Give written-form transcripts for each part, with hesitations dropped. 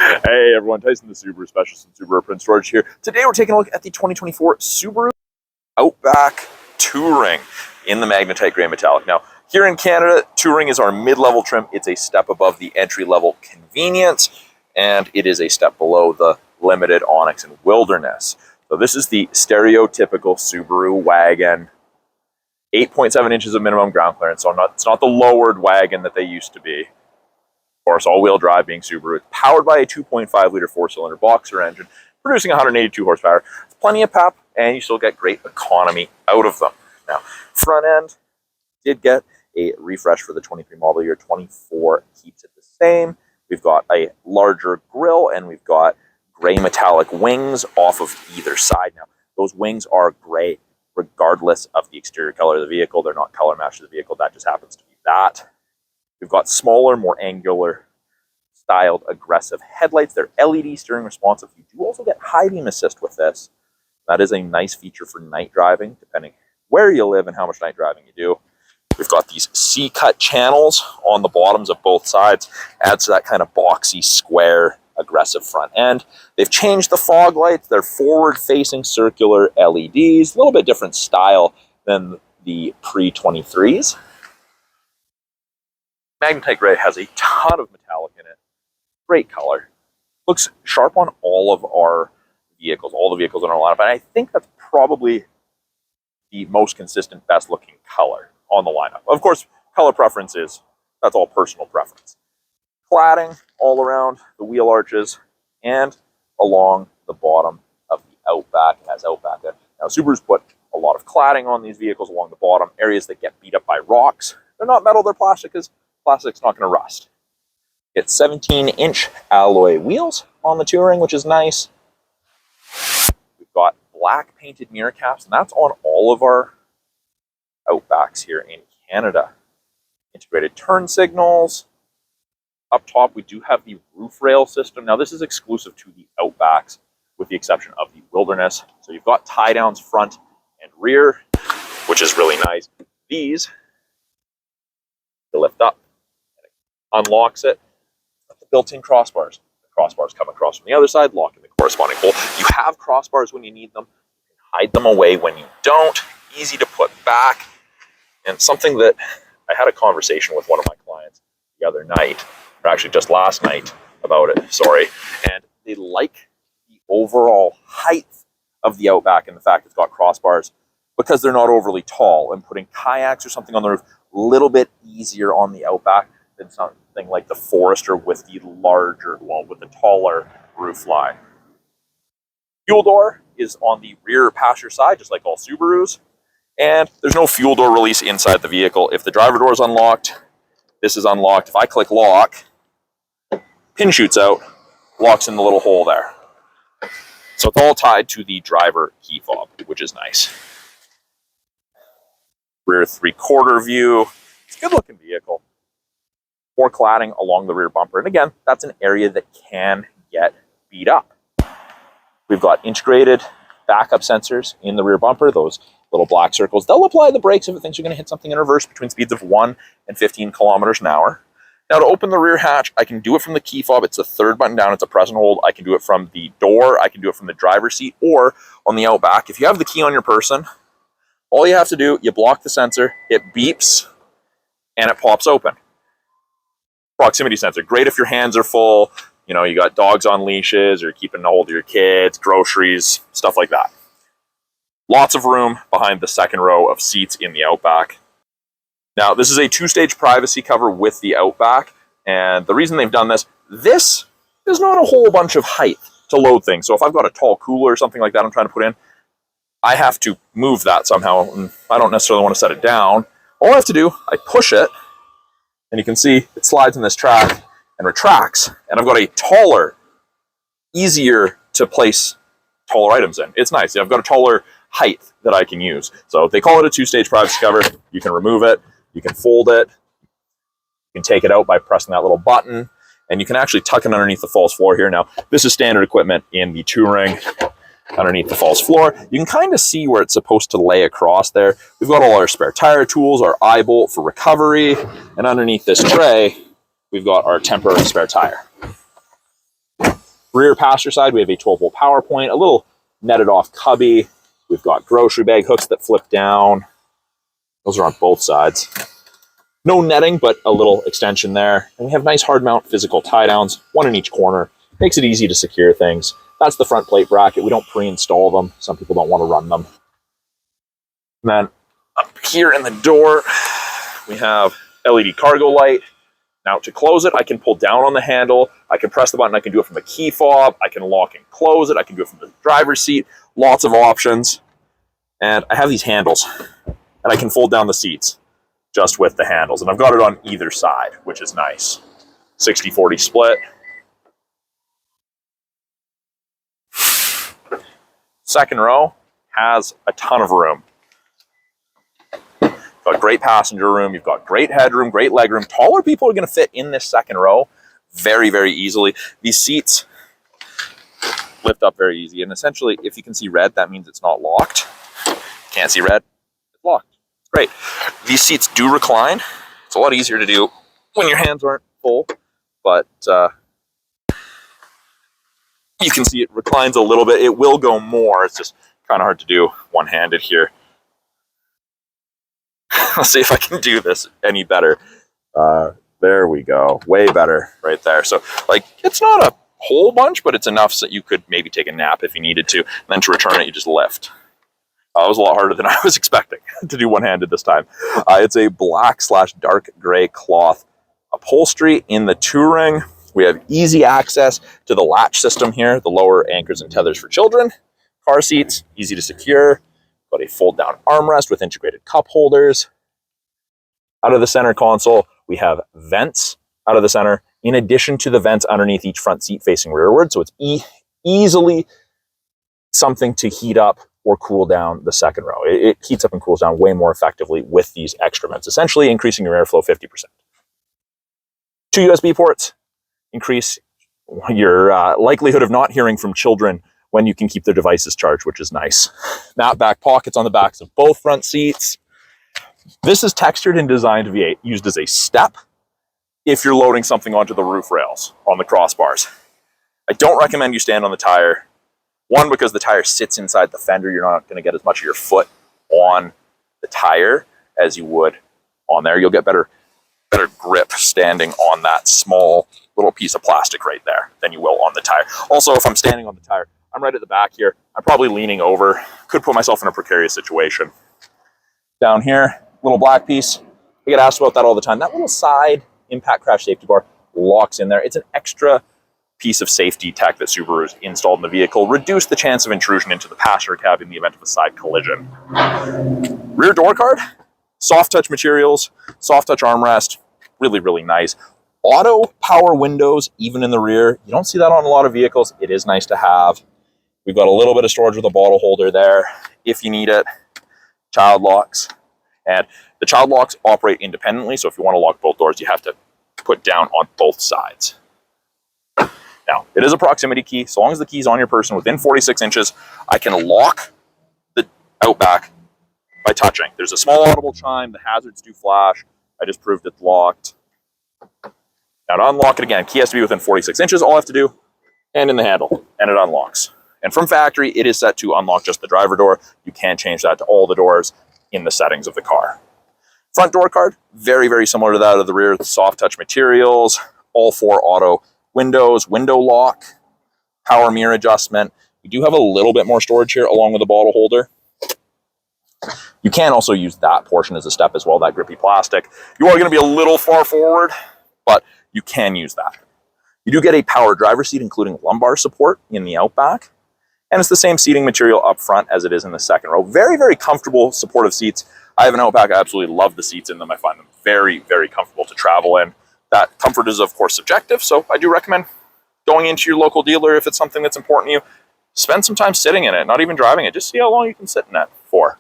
Hey everyone, Tyson the Subaru Specialist and Subaru Print Storage here. Today we're taking a look at the 2024 Subaru Outback Touring in the Magnetite Gray Metallic. Now, here in Canada, Touring is our mid-level trim. It's a step above the entry-level Convenience, and it is a step below the Limited, Onyx, and Wilderness. So this is the stereotypical Subaru wagon. 8.7 inches of minimum ground clearance, so it's not the lowered wagon that they used to be. Of course, all-wheel drive being Subaru. It's powered by a 2.5-liter four-cylinder boxer engine, producing 182 horsepower. It's plenty of pep, and you still get great economy out of them. Now, front end did get a refresh for the 23 model year. 24 keeps it the same. We've got a larger grille, and we've got gray metallic wings off of either side. Now, those wings are gray regardless of the exterior color of the vehicle. They're not color matched to the vehicle. That just happens to be that. We've got smaller, more angular styled aggressive headlights. They're LED steering responsive. You do also get high beam assist with this. That is a nice feature for night driving, depending where you live and how much night driving you do. We've got these C-cut channels on the bottoms of both sides. Adds to that kind of boxy, square, aggressive front end. They've changed the fog lights. They're forward-facing circular LEDs. A little bit different style than the pre-23s. Magnetite Gray has a ton of metallic in it. Great color. Looks sharp on all of our vehicles, all the vehicles in our lineup. And I think that's probably the most consistent, best looking color on the lineup. Of course, color preference that's all personal preference. Cladding all around the wheel arches and along the bottom of the Outback. It has Outback there. Now, Subaru's put a lot of cladding on these vehicles along the bottom, areas that get beat up by rocks. They're not metal, they're plastic, because plastic's not going to rust. It's 17-inch alloy wheels on the Touring, which is nice. We've got black painted mirror caps, and that's on all of our Outbacks here in Canada. Integrated turn signals. Up top, we do have the roof rail system. Now, this is exclusive to the Outbacks, with the exception of the Wilderness. So you've got tie-downs front and rear, which is really nice. These, you lift up. Unlocks it. The built-in crossbars. The crossbars come across from the other side, lock in the corresponding hole. You have crossbars when you need them. You can hide them away when you don't. Easy to put back. And something that I had a conversation with one of my clients the other night, or actually just last night about it, sorry. And they like the overall height of the Outback and the fact it's got crossbars because they're not overly tall, and putting kayaks or something on the roof a little bit easier on the Outback than something like the Forester with the larger, well, with the taller roof line. Fuel door is on the rear passenger side, just like all Subarus. And there's no fuel door release inside the vehicle. If the driver door is unlocked, this is unlocked. If I click lock, pin shoots out, locks in the little hole there. So it's all tied to the driver key fob, which is nice. Rear 3/4 view. It's a good looking vehicle. More cladding along the rear bumper. And again, that's an area that can get beat up. We've got integrated backup sensors in the rear bumper, those little black circles. They'll apply the brakes if it thinks you're going to hit something in reverse between speeds of 1 and 15 kilometers an hour. Now, to open the rear hatch, I can do it from the key fob. It's the third button down. It's a press and hold. I can do it from the door. I can do it from the driver's seat or on the Outback. If you have the key on your person, all you have to do, you block the sensor, it beeps, and it pops open. Proximity sensor, great if your hands are full, you know, you got dogs on leashes, or you're keeping a hold of your kids, groceries, stuff like that. Lots of room behind the second row of seats in the Outback. Now, this is a 2-stage privacy cover with the Outback, and the reason they've done this is not a whole bunch of height to load things. So if I've got a tall cooler or something like that I'm trying to put in, I have to move that somehow, and I don't necessarily want to set it down. All I have to do, I push it, and you can see it slides in this track and retracts, and I've got a taller, easier to place taller items in. It's nice. I've got a taller height that I can use. So they call it a 2-stage privacy cover. You can remove it, you can fold it, you can take it out by pressing that little button, and you can actually tuck it underneath the false floor here. Now, this is standard equipment in the Touring. Underneath the false floor, you can kind of see where it's supposed to lay across there. We've got all our spare tire tools, our eye bolt for recovery, and underneath this tray, we've got our temporary spare tire. Rear passenger side, we have a 12-volt power point, a little netted off cubby. We've got grocery bag hooks that flip down. Those are on both sides. No netting, but a little extension there. And we have nice hard mount physical tie downs, one in each corner. Makes it easy to secure things. That's the front plate bracket. We don't pre-install them. Some people don't want to run them. And then up here in the door, we have LED cargo light. Now to close it, I can pull down on the handle. I can press the button. I can do it from a key fob. I can lock and close it. I can do it from the driver's seat. Lots of options. And I have these handles. And I can fold down the seats just with the handles. And I've got it on either side, which is nice. 60-40 split. Second row has a ton of room. You've got great passenger room, you've got great headroom, great legroom. Taller people are going to fit in this second row very, very easily. These seats lift up very easy. And essentially, if you can see red, that means it's not locked. Can't see red, it's locked. Great. These seats do recline. It's a lot easier to do when your hands aren't full, but you can see it reclines a little bit. It will go more. It's just kind of hard to do one-handed here. Let's see if I can do this any better. There we go. Way better right there. So, like, it's not a whole bunch, but it's enough so that you could maybe take a nap if you needed to. And then to return it, you just lift. It was a lot harder than I was expecting to do one-handed this time. It's a black/dark gray cloth upholstery in the touring. We have easy access to the latch system here, the lower anchors and tethers for children. Car seats, easy to secure. Got a fold-down armrest with integrated cup holders. Out of the center console, we have vents out of the center, in addition to the vents underneath each front seat facing rearward. So it's easily something to heat up or cool down the second row. It heats up and cools down way more effectively with these extra vents, essentially increasing your airflow 50%. 2 USB ports increase your likelihood of not hearing from children when you can keep their devices charged, which is nice. Matte back pockets on the backs of both front seats. This is textured and designed to be used as a step if you're loading something onto the roof rails on the crossbars. I don't recommend you stand on the tire. One, because the tire sits inside the fender. You're not going to get as much of your foot on the tire as you would on there. You'll get better grip standing on that small little piece of plastic right there than you will on the tire. Also, if I'm standing on the tire, I'm right at the back here. I'm probably leaning over. Could put myself in a precarious situation. Down here, little black piece. I get asked about that all the time. That little side impact crash safety bar locks in there. It's an extra piece of safety tech that Subaru's installed in the vehicle. Reduce the chance of intrusion into the passenger cab in the event of a side collision. Rear door card, soft touch materials, soft touch armrest, really, really nice. Auto power windows, even in the rear. You don't see that on a lot of vehicles. It is nice to have. We've got a little bit of storage with a bottle holder there if you need it. Child locks. And the child locks operate independently, so if you want to lock both doors, you have to put down on both sides. Now, it is a proximity key. So long as the key's on your person within 46 inches, I can lock the Outback by touching. There's a small audible chime. The hazards do flash. I just proved it's locked. Now to unlock it again, key has to be within 46 inches. All I have to do, hand in the handle, and it unlocks. And from factory, it is set to unlock just the driver door. You can change that to all the doors in the settings of the car. Front door card, very, very similar to that of the rear. Soft touch materials, all 4 auto windows, window lock, power mirror adjustment. We do have a little bit more storage here along with a bottle holder. You can also use that portion as a step as well, that grippy plastic. You are going to be a little far forward, but you can use that. You do get a power driver seat, including lumbar support in the Outback. And it's the same seating material up front as it is in the second row. Very, very comfortable, supportive seats. I have an Outback. I absolutely love the seats in them. I find them very, very comfortable to travel in. That comfort is, of course, subjective, so I do recommend going into your local dealer if it's something that's important to you. Spend some time sitting in it, not even driving it. Just see how long you can sit in that for.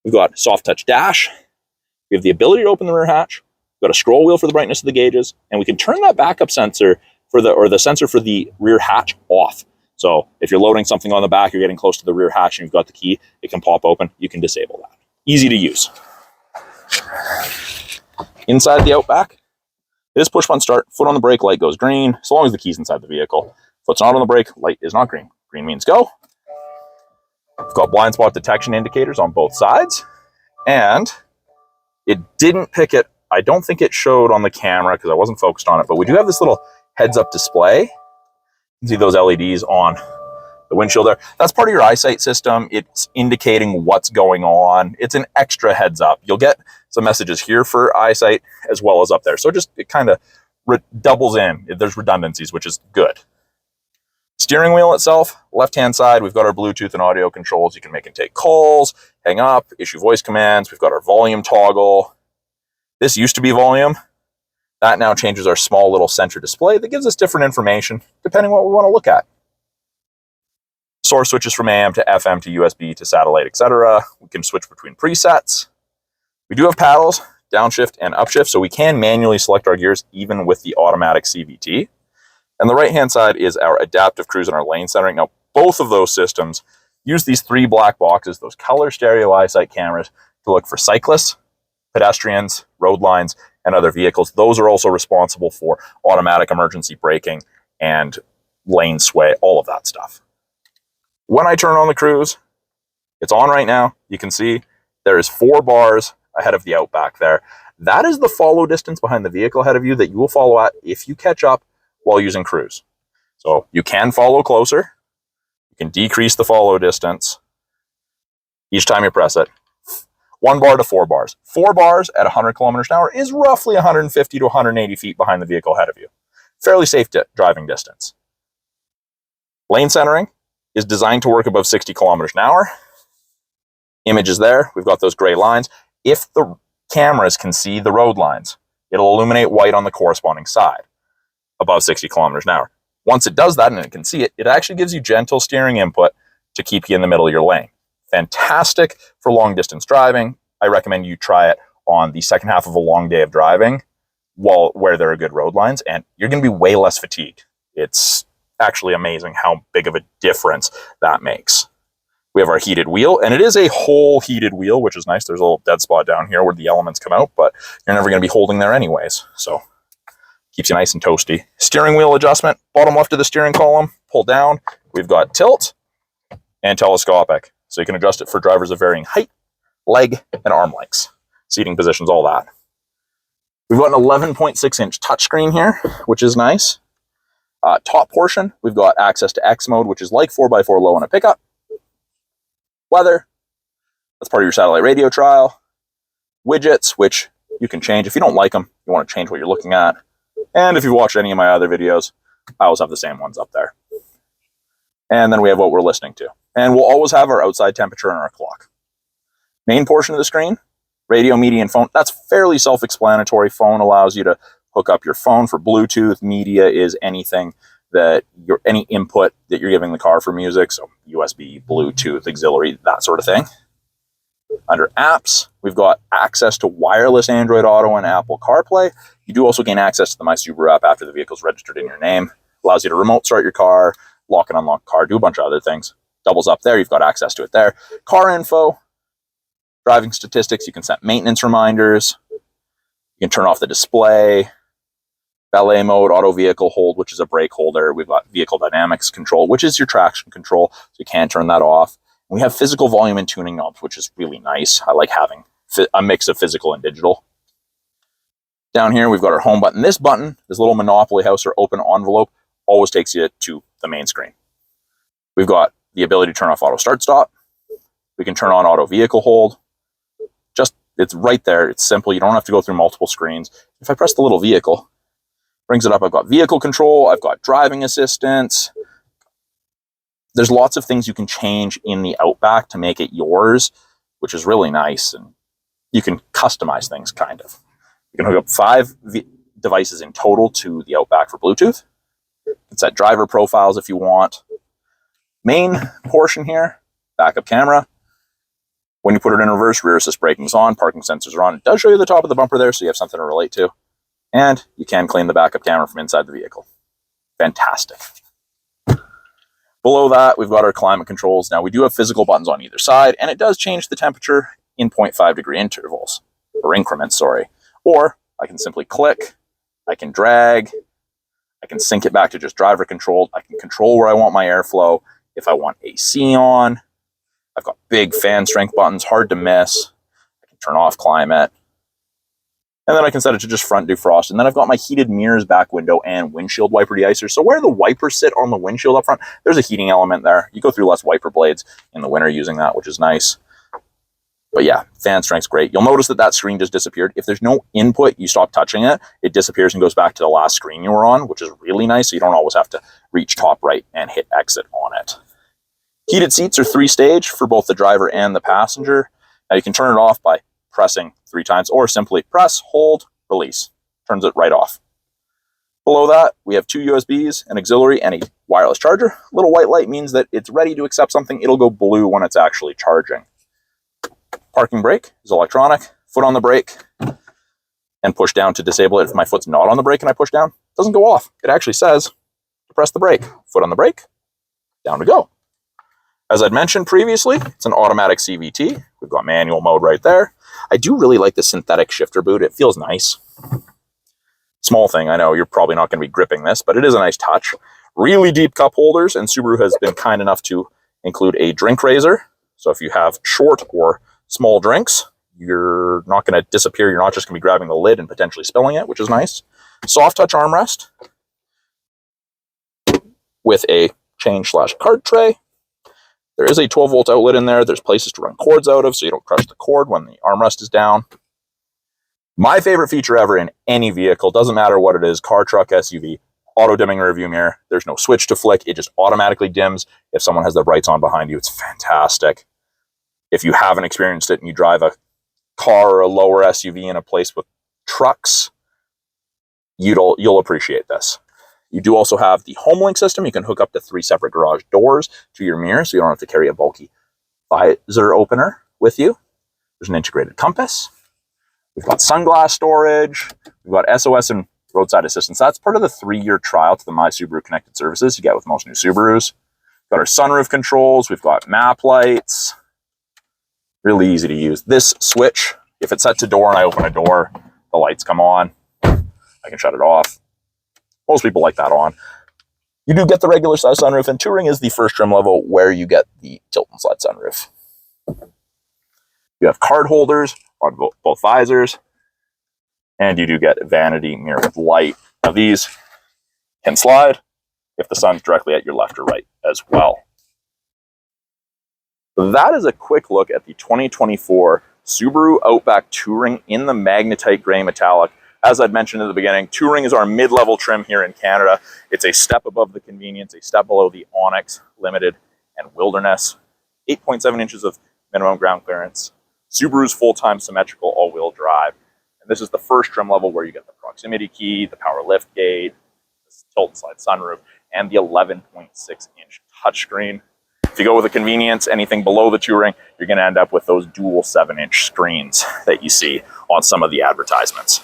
We've got soft touch dash. We have the ability to open the rear hatch. We've got a scroll wheel for the brightness of the gauges, and we can turn that backup sensor for the sensor for the rear hatch off. So if you're loading something on the back, you're getting close to the rear hatch and you've got the key, it can pop open. You can disable that. Easy to use. Inside the Outback, it is push button start. Foot on the brake, light goes green, as long as the key's inside the vehicle. Foot's not on the brake, light is not green. Green means go. We've got blind spot detection indicators on both sides. And it didn't pick it. I don't think it showed on the camera because I wasn't focused on it, but we do have this little heads-up display. You can see those LEDs on the windshield there. That's part of your EyeSight system. It's indicating what's going on. It's an extra heads up. You'll get some messages here for EyeSight as well as up there. So it kind of doubles in. There's redundancies, which is good. Steering wheel itself, left-hand side, we've got our Bluetooth and audio controls. You can make and take calls, hang up, issue voice commands. We've got our volume toggle. This used to be volume. That now changes our small little center display that gives us different information depending on what we want to look at. Source switches from AM to FM to USB to satellite, etc. We can switch between presets. We do have paddles, downshift and upshift, so we can manually select our gears even with the automatic CVT. And the right-hand side is our adaptive cruise and our lane centering. Now, both of those systems use these three black boxes, those color stereo EyeSight cameras, to look for cyclists, pedestrians, road lines, and other vehicles. Those are also responsible for automatic emergency braking and lane sway, all of that stuff. When I turn on the cruise, it's on right now. You can see there is 4 bars ahead of the Outback there. That is the follow distance behind the vehicle ahead of you that you will follow at if you catch up while using cruise. So you can follow closer. You can decrease the follow distance each time you press it. 1 bar to 4 bars. 4 bars at 100 kilometers an hour is roughly 150 to 180 feet behind the vehicle ahead of you. Fairly safe driving distance. Lane centering is designed to work above 60 kilometers an hour. Image is there. We've got those gray lines. If the cameras can see the road lines, it'll illuminate white on the corresponding side above 60 kilometers an hour. Once it does that and it can see it, it actually gives you gentle steering input to keep you in the middle of your lane. Fantastic for long distance driving. I recommend you try it on the second half of a long day of driving where there are good road lines, and you're going to be way less fatigued. It's actually amazing how big of a difference that makes. We have our heated wheel, and it is a whole heated wheel, which is nice. There's a little dead spot down here where the elements come out, but you're never going to be holding there anyways. So keeps you nice and toasty. Steering wheel adjustment, bottom left of the steering column, pull down. We've got tilt and telescopic. So you can adjust it for drivers of varying height, leg, and arm lengths. Seating positions, all that. We've got an 11.6-inch touchscreen here, which is nice. Top portion, we've got access to X mode, which is like 4x4 low on a pickup. Weather, that's part of your satellite radio trial. Widgets, which you can change. If you don't like them, you want to change what you're looking at. And if you've watched any of my other videos, I always have the same ones up there. And then we have what we're listening to. And we'll always have our outside temperature and our clock. Main portion of the screen, radio, media, and phone. That's fairly self-explanatory. Phone allows you to hook up your phone for Bluetooth. Media is anything that any input that you're giving the car for music. So USB, Bluetooth, auxiliary, that sort of thing. Under apps, we've got access to wireless Android Auto and Apple CarPlay. You do also gain access to the My Subaru app after the vehicle's registered in your name. Allows you to remote start your car, lock and unlock car, do a bunch of other things. Doubles up there, you've got access to it there. Car info, driving statistics, you can set maintenance reminders. You can turn off the display. Valet mode, auto vehicle hold, which is a brake holder. We've got vehicle dynamics control, which is your traction control, so you can turn that off. We have physical volume and tuning knobs, which is really nice. I like having a mix of physical and digital. Down here, we've got our home button. This button, this little Monopoly house or open envelope, always takes you to the main screen. We've got the ability to turn off auto start stop. We can turn on auto vehicle hold. It's right there. It's simple. You don't have to go through multiple screens. If I press the little vehicle, brings it up. I've got vehicle control. I've got driving assistance. There's lots of things you can change in the Outback to make it yours, which is really nice. And you can customize things, kind of. You can hook up 5 devices in total to the Outback for Bluetooth. You can set driver profiles if you want. Main portion here, backup camera. When you put it in reverse, rear assist braking is on, parking sensors are on. It does show you the top of the bumper there, so you have something to relate to. And you can clean the backup camera from inside the vehicle. Fantastic. Below that, we've got our climate controls. Now, we do have physical buttons on either side, and it does change the temperature in 0.5 degree intervals, or increments, sorry. Or I can simply click, I can drag, I can sync it back to just driver controlled. I can control where I want my airflow. If I want AC on, I've got big fan strength buttons, hard to miss. I can turn off climate. And then I can set it to just front defrost. And then I've got my heated mirrors, back window, and windshield wiper deicer. So where the wipers sit on the windshield up front, there's a heating element there. You go through less wiper blades in the winter using that, which is nice. But yeah, fan strength's great. You'll notice that that screen just disappeared. If there's no input, you stop touching it, it disappears and goes back to the last screen you were on, which is really nice. So you don't always have to reach top right and hit exit on it. Heated seats are 3-stage for both the driver and the passenger. Now you can turn it off by pressing 3 times or simply press, hold, release. Turns it right off. Below that, we have 2 USBs, an auxiliary, and a wireless charger. A little white light means that it's ready to accept something. It'll go blue when it's actually charging. Parking brake is electronic. Foot on the brake and push down to disable it. If my foot's not on the brake and I push down, it doesn't go off. It actually says to press the brake. Foot on the brake, down to go. As I'd mentioned previously, it's an automatic CVT. We've got manual mode right there. I do really like the synthetic shifter boot. It feels nice. Small thing, I know you're probably not going to be gripping this, but it is a nice touch. Really deep cup holders, and Subaru has been kind enough to include a drink raiser. So if you have short or small drinks, you're not going to disappear. You're not just going to be grabbing the lid and potentially spilling it, which is nice. Soft touch armrest with a chain/card tray. There is a 12-volt outlet in there. There's places to run cords out of so you don't crush the cord when the armrest is down. My favorite feature ever in any vehicle, doesn't matter what it is, car, truck, SUV, auto-dimming rearview mirror. There's no switch to flick. It just automatically dims if someone has their brights on behind you. It's fantastic. If you haven't experienced it and you drive a car or a lower SUV in a place with trucks, you'll appreciate this. You do also have the HomeLink system. You can hook up to 3 separate garage doors to your mirror, so you don't have to carry a bulky visor opener with you. There's an integrated compass. We've got sunglass storage. We've got SOS and roadside assistance. That's part of the 3-year trial to the My Subaru connected services you get with most new Subarus. We've got our sunroof controls. We've got map lights. Really easy to use. This switch, if it's set to door and I open a door, the lights come on. I can shut it off. Most people like that on. You do get the regular size sunroof, and Touring is the first trim level where you get the tilt and slide sunroof. You have card holders on both visors, and you do get vanity mirror with light. Now these can slide if the sun's directly at your left or right as well. That is a quick look at the 2024 Subaru Outback Touring in the magnetite gray metallic. As I'd mentioned at the beginning, Touring is our mid-level trim here in Canada. It's a step above the Convenience, a step below the Onyx, Limited, and Wilderness. 8.7 inches of minimum ground clearance. Subaru's full-time symmetrical all-wheel drive. And this is the first trim level where you get the proximity key, the power lift gate, the tilt and slide sunroof, and the 11.6-inch touchscreen. If you go with a Convenience, anything below the Touring, you're going to end up with those dual 7-inch screens that you see on some of the advertisements.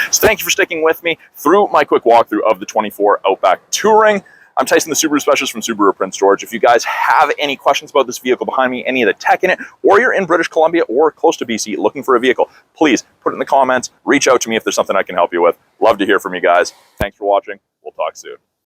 So thank you for sticking with me through my quick walkthrough of the 24 Outback Touring. I'm Tyson, the Subaru specialist from Subaru Prince George. If you guys have any questions about this vehicle behind me, any of the tech in it, or you're in British Columbia or close to BC looking for a vehicle, please put it in the comments. Reach out to me if there's something I can help you with. Love to hear from you guys. Thanks for watching. We'll talk soon.